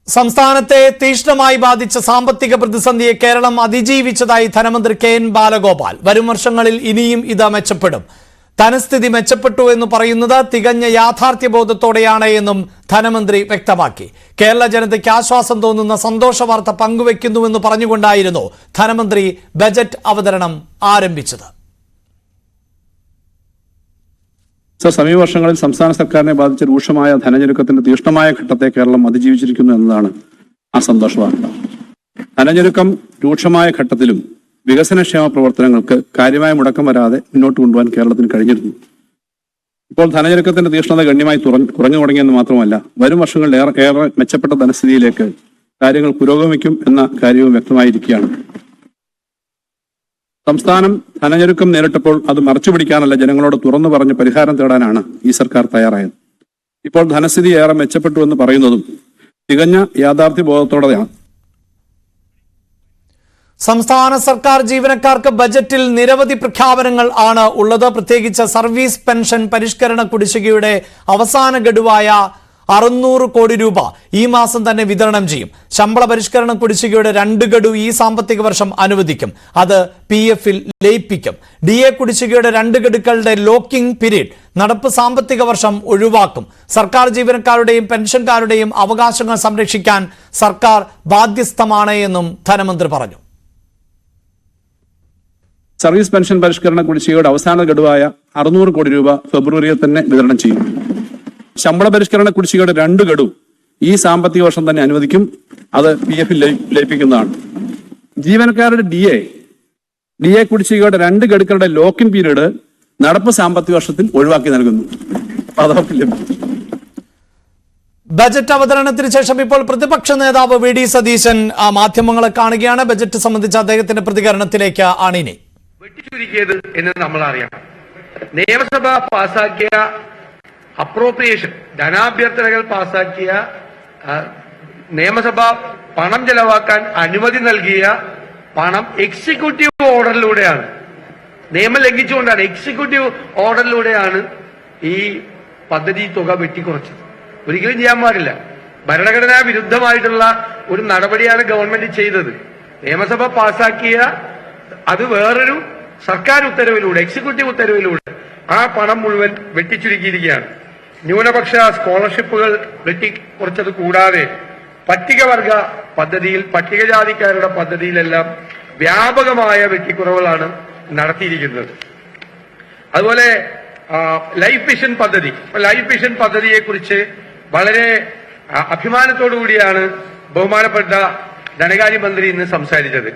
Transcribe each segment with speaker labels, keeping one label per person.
Speaker 1: സംസ്ഥാനത്തെ തീക്ഷ്ണമായി ബാധിച്ച സാമ്പത്തിക പ്രതിസന്ധിയെ കേരളം അതിജീവിച്ചതായി ധനമന്ത്രി കെ.എൻ. ബാലഗോപാൽ. വരും വർഷങ്ങളിൽ ഇനിയും ഇത് മെച്ചപ്പെടും. ധനസ്ഥിതി മെച്ചപ്പെട്ടു എന്ന് പറയുന്നത് തികഞ്ഞ യാഥാർത്ഥ്യബോധത്തോടെയാണ് എന്നും ധനമന്ത്രി വ്യക്തമാക്കി. കേരള ജനതയ്ക്ക് ആശ്വാസം തോന്നുന്ന സന്തോഷ വാർത്ത പങ്കുവെക്കുന്നുവെന്ന് പറഞ്ഞുകൊണ്ടായിരുന്നു ധനമന്ത്രി ബജറ്റ് അവതരണം ആരംഭിച്ചത്.
Speaker 2: സമീപ വർഷങ്ങളിൽ സംസ്ഥാന സർക്കാരിനെ ബാധിച്ച രൂക്ഷമായ ധനഞ്ഞെരുക്കത്തിന്റെ തീക്ഷ്ണമായ ഘട്ടത്തെ കേരളം അതിജീവിച്ചിരിക്കുന്നു എന്നതാണ് ആ സന്തോഷ വാർത്ത. ധനഞ്ഞെരുക്കം രൂക്ഷമായ ഘട്ടത്തിലും വികസനക്ഷേമ പ്രവർത്തനങ്ങൾക്ക് കാര്യമായ മുടക്കം വരാതെ മുന്നോട്ട് കൊണ്ടുപോകാൻ കേരളത്തിന് കഴിഞ്ഞിരുന്നു. ഇപ്പോൾ ധനഞ്ഞെരുക്കത്തിന്റെ തീക്ഷ്ണത ഗണ്യമായി കുറഞ്ഞു തുടങ്ങിയെന്ന് മാത്രമല്ല, വരും വർഷങ്ങളിൽ ഏറെ മെച്ചപ്പെട്ട ധനസ്ഥിതിയിലേക്ക് കാര്യങ്ങൾ പുരോഗമിക്കും എന്ന കാര്യവും വ്യക്തമായിരിക്കുകയാണ്. സംസ്ഥാനം ധനഞ്ഞെരുക്കം നേരിട്ടപ്പോൾ അത് മറച്ചുപിടിക്കാനല്ല, ജനങ്ങളോട് തുറന്നു പറഞ്ഞ് പരിഹാരം തേടാനാണ് ഈ സർക്കാർ തയ്യാറായത്. ഇപ്പോൾ ധനസ്ഥിതി ഏറെ മെച്ചപ്പെട്ടു എന്ന് പറയുന്നതും തികഞ്ഞ യാഥാർത്ഥ്യബോധത്തോടെയാണ്.
Speaker 1: സംസ്ഥാന സർക്കാർ ജീവനക്കാർക്ക് ബജറ്റിൽ നിരവധി പ്രഖ്യാപനങ്ങൾ ആണ് ഉള്ളത്. പ്രത്യേകിച്ച് സർവീസ് പെൻഷൻ പരിഷ്കരണ കുടിശ്ശികയുടെ അവസാന ഗഡുവായ 600 കോടി രൂപ ഈ മാസം തന്നെ വിതരണം ചെയ്യും. ശമ്പള പരിഷ്കരണ കുടിശ്ശികയുടെ 2 ഗഡു ഈ സാമ്പത്തിക വർഷം അനുവദിക്കും. അത് PF-ൽ ലയിപ്പിക്കും. DA കുടിശ്ശികയുടെ 2 ഗഡുക്കളുടെ ലോക്കിംഗ് പീരീഡ് നടപ്പ് സാമ്പത്തിക വർഷം ഒഴിവാക്കും. സർക്കാർ ജീവനക്കാരുടെയും പെൻഷൻകാരുടെയും അവകാശങ്ങൾ സംരക്ഷിക്കാൻ സർക്കാർ ബാധ്യസ്ഥമാണ് എന്നും ധനമന്ത്രി പറഞ്ഞു.
Speaker 2: സർവീസ് പെൻഷൻ പരിഷ്കരണ കുടിശ്ശികയുടെ അവസാന ഗഡുവായ 600 കോടി രൂപ ഫെബ്രുവരിയിൽ തന്നെ വിതരണം ചെയ്യും. ശമ്പള പരിഷ്കരണ കുടിശ്ശികയുടെ 2 ഗഡു ഈ സാമ്പത്തിക വർഷം തന്നെ അനുവദിക്കും. അത് PF-ൽ ലയിപ്പിക്കുന്നതാണ്. ജീവനക്കാരുടെ DA കുടിശ്ശികയുടെ 2 ഗഡുക്കളുടെ ലോക്കിൻ പീരീഡ് നടപ്പ് സാമ്പത്തിക വർഷത്തിൽ ഒഴിവാക്കി നൽകുന്നു.
Speaker 1: ബജറ്റ് അവതരണത്തിന് ശേഷം ഇപ്പോൾ പ്രതിപക്ഷ നേതാവ് VD സതീശൻ മാധ്യമങ്ങളെ കാണുകയാണ്. ബജറ്റ് സംബന്ധിച്ച അദ്ദേഹത്തിന്റെ പ്രതികരണത്തിലേക്ക് ആണിനി.
Speaker 3: വെട്ടിച്ചുരുക്കിയത് എന്ന് നമ്മൾ അറിയണം. നിയമസഭ പാസാക്കിയ അപ്രോപ്രിയേഷൻ ധനാഭ്യർത്ഥനകൾ പാസാക്കിയ നിയമസഭ പണം ചെലവാക്കാൻ അനുമതി നൽകിയ പണം എക്സിക്യൂട്ടീവ് ഓർഡറിലൂടെയാണ്, നിയമം ലംഘിച്ചുകൊണ്ടാണ്, എക്സിക്യൂട്ടീവ് ഓർഡറിലൂടെയാണ് ഈ പദ്ധതി തുക വെട്ടിക്കുറച്ചത്. ഒരിക്കലും ചെയ്യാൻ പാടില്ല. ഭരണഘടനാ വിരുദ്ധമായിട്ടുള്ള ഒരു നടപടിയാണ് ഗവൺമെന്റ് ചെയ്തത്. നിയമസഭ പാസാക്കിയ അത് വേറൊരു സർക്കാർ ഉത്തരവിലൂടെ, എക്സിക്യൂട്ടീവ് ഉത്തരവിലൂടെ ആ പണം മുഴുവൻ വെട്ടിച്ചുരുക്കിയിരിക്കുകയാണ്. ന്യൂനപക്ഷ സ്കോളർഷിപ്പുകൾ വെട്ടിക്കുറച്ചത് കൂടാതെ പട്ടികവർഗ പദ്ധതിയിൽ, പട്ടികജാതിക്കാരുടെ പദ്ധതിയിലെല്ലാം വ്യാപകമായ വെട്ടിക്കുറവുകളാണ് നടത്തിയിരിക്കുന്നത്. അതുപോലെ ലൈഫ് മിഷൻ പദ്ധതിയെ കുറിച്ച് വളരെ അഭിമാനത്തോടു കൂടിയാണ് ബഹുമാനപ്പെട്ട ധനകാര്യമന്ത്രി ഇന്ന് സംസാരിച്ചത്.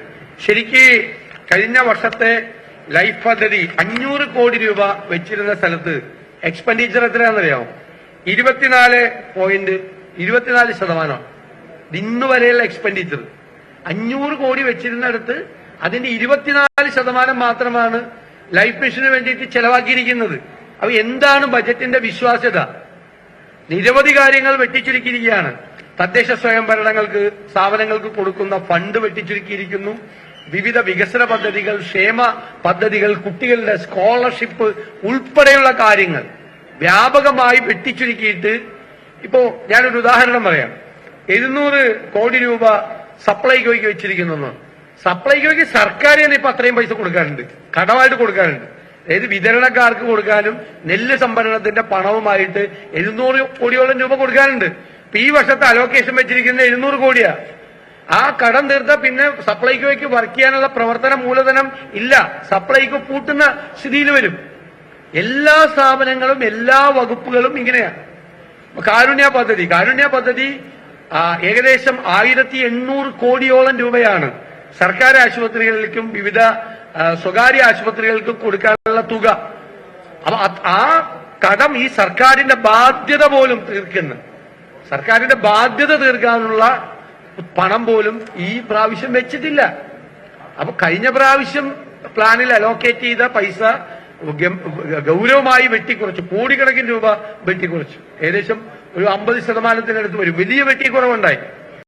Speaker 3: ശരിക്ക് കഴിഞ്ഞ വർഷത്തെ ലൈഫ് പദ്ധതി 500 കോടി രൂപ വെച്ചിരുന്ന സ്ഥലത്ത് എക്സ്പെൻഡിച്ചർ എത്രയാണെന്നറിയാമോ? 24% ഇന്ന് വരെയുള്ള എക്സ്പെൻഡിച്ചർ. 500 കോടി വെച്ചിരുന്നിടത്ത് അതിന്റെ 24% മാത്രമാണ് ലൈഫ് മിഷന് വേണ്ടിയിട്ട് ചെലവാക്കിയിരിക്കുന്നത്. അപ്പൊ എന്താണ് ബജറ്റിന്റെ വിശ്വാസ്യത? നിരവധി കാര്യങ്ങൾ വെട്ടിച്ചുരുക്കിയിരിക്കുകയാണ്. തദ്ദേശ സ്വയംഭരണങ്ങൾക്ക്, സ്ഥാപനങ്ങൾക്ക് കൊടുക്കുന്ന ഫണ്ട് വെട്ടിച്ചുരുക്കിയിരിക്കുന്നു. വിവിധ വികസന പദ്ധതികൾ, ക്ഷേമ പദ്ധതികൾ, കുട്ടികളുടെ സ്കോളർഷിപ്പ് ഉൾപ്പെടെയുള്ള കാര്യങ്ങൾ വ്യാപകമായി വെട്ടിച്ചുരുക്കിയിട്ട് ഇപ്പോ ഞാനൊരു ഉദാഹരണം പറയാം. 700 കോടി രൂപ സപ്ലൈകോയ്ക്ക് വെച്ചിരിക്കുന്നു. സപ്ലൈകോയ്ക്ക് സർക്കാർ തന്നെ ഇപ്പൊ അത്രയും പൈസ കൊടുക്കാറുണ്ട്, കടമായിട്ട് കൊടുക്കാറുണ്ട്. അതായത് വിതരണക്കാർക്ക് കൊടുക്കാനും നെല്ല് സംഭരണത്തിന്റെ പണവുമായിട്ട് 700 കോടിയോളം രൂപ കൊടുക്കാനുണ്ട്. ഇപ്പൊ ഈ വർഷത്തെ അലോക്കേഷൻ വെച്ചിരിക്കുന്നത് 700 കോടിയാ. ആ കടം തീർത്ത പിന്നെ സപ്ലൈകോയ്ക്ക് വർക്ക് ചെയ്യാനുള്ള പ്രവർത്തന മൂലധനം ഇല്ല. സപ്ലൈകോ പൂട്ടുന്ന സ്ഥിതിയിൽ വരും. എല്ലാ സ്ഥാപനങ്ങളും, എല്ലാ വകുപ്പുകളും ഇങ്ങനെയാണ്. കാരുണ്യ പദ്ധതി ഏകദേശം 1800 കോടിയോളം രൂപയാണ് സർക്കാർ ആശുപത്രികളിലേക്കും വിവിധ സ്വകാര്യ ആശുപത്രികൾക്കും കൊടുക്കാനുള്ള തുക. അപ്പൊ ആ കടം ഈ സർക്കാരിന്റെ ബാധ്യത പോലും സർക്കാരിന്റെ ബാധ്യത തീർക്കാനുള്ള പണം പോലും ഈ പ്രാവശ്യം വെച്ചിട്ടില്ല. അപ്പൊ കഴിഞ്ഞ പ്രാവശ്യം പ്ലാനിൽ അലോക്കേറ്റ് ചെയ്ത പൈസ ഗൗരവമായി വെട്ടിക്കുറച്ചു. കോടിക്കണക്കിന് രൂപ വെട്ടിക്കുറച്ചു. ഏകദേശം ഒരു 50% വരും. വലിയ വെട്ടിക്കുറവുണ്ടായി.